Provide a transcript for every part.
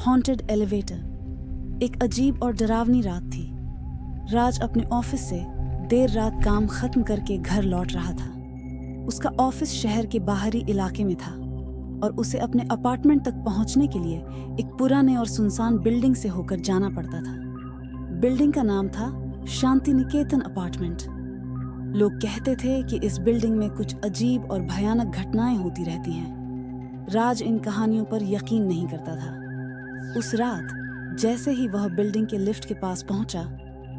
Haunted elevator. एक अजीब और डरावनी रात थी। राज अपने ऑफिस से देर रात काम खत्म करके घर लौट रहा था। उसका ऑफिस शहर के बाहरी इलाके में था और उसे अपने अपार्टमेंट तक पहुंचने के लिए एक पुराने और सुनसान बिल्डिंग से होकर जाना पड़ता था। बिल्डिंग का नाम था शांति निकेतन अपार्टमेंट। लोग कहते थे कि इस बिल्डिंग में कुछ अजीब और भयानक घटनाएं होती रहती हैं। राज इन कहानियों पर यकीन नहीं करता था। उस रात जैसे ही वह बिल्डिंग के लिफ्ट के पास पहुंचा,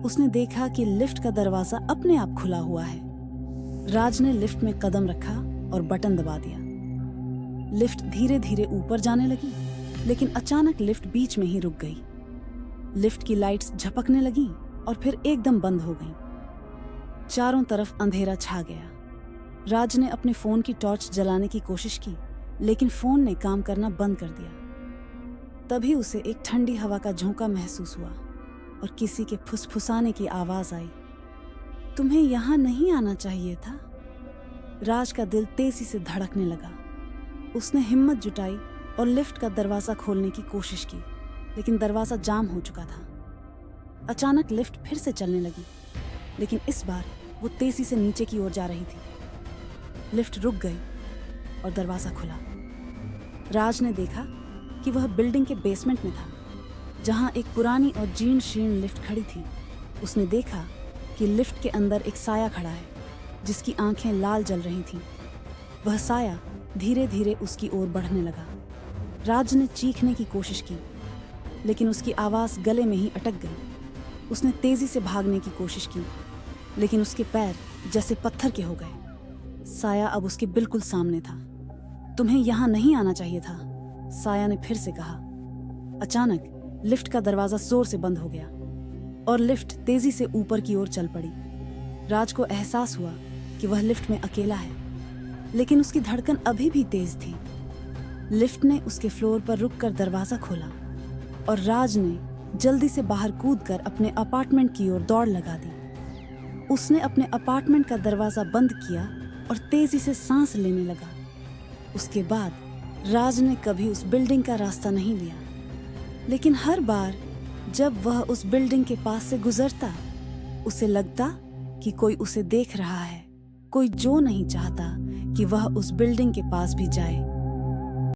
उसने देखा कि लिफ्ट का दरवाजा अपने आप खुला हुआ है। राज ने लिफ्ट में कदम रखा और बटन दबा दिया। लिफ्ट धीरे धीरे ऊपर जाने लगी, लेकिन अचानक लिफ्ट बीच में ही रुक गई। लिफ्ट की लाइट्स झपकने लगीं और फिर एकदम बंद हो गईं। चारों तरफ अंधेरा छा गया। राज ने अपने फोन की टॉर्च जलाने की कोशिश की, लेकिन फोन ने काम करना बंद कर दिया। तभी उसे एक ठंडी हवा का झोंका महसूस हुआ और किसी के फुसफुसाने की आवाज आई। तुम्हें यहां नहीं आना चाहिए था। राज का दिल तेजी से धड़कने लगा। उसने हिम्मत जुटाई और लिफ्ट का दरवाजा खोलने की कोशिश की, लेकिन दरवाजा जाम हो चुका था। अचानक लिफ्ट फिर से चलने लगी, लेकिन इस बार वो तेजी से नीचे की ओर जा रही थी। लिफ्ट रुक गई और दरवाजा खुला। राज ने देखा कि वह बिल्डिंग के बेसमेंट में था, जहां एक पुरानी और जीर्ण शीर्ण लिफ्ट खड़ी थी। उसने देखा कि लिफ्ट के अंदर एक साया खड़ा है, जिसकी आंखें लाल जल रही थीं। वह साया धीरे धीरे उसकी ओर बढ़ने लगा। राज ने चीखने की कोशिश की, लेकिन उसकी आवाज गले में ही अटक गई। उसने तेजी से भागने की कोशिश की, लेकिन उसके पैर जैसे पत्थर के हो गए। साया अब उसके बिल्कुल सामने था। तुम्हें यहां नहीं आना चाहिए था, साया ने फिर से कहा। अचानक लिफ्ट का दरवाजा जोर से बंद हो गया और लिफ्ट तेजी से ऊपर की ओर चल पड़ी। राज को एहसास हुआ कि वह लिफ्ट में अकेला है, लेकिन उसकी धड़कन अभी भी तेज थी। लिफ्ट ने उसके फ्लोर पर रुककर दरवाजा खोला और राज ने जल्दी से बाहर कूदकर अपने अपार्टमेंट की ओर दौड़ लगा दी। उसने अपने अपार्टमेंट का दरवाजा बंद किया और तेजी से सांस लेने लगा। उसके बाद राज ने कभी उस बिल्डिंग का रास्ता नहीं लिया, लेकिन हर बार जब वह उस बिल्डिंग के पास से गुजरता, उसे लगता कि कोई उसे देख रहा है, कोई जो नहीं चाहता कि वह उस बिल्डिंग के पास भी जाए।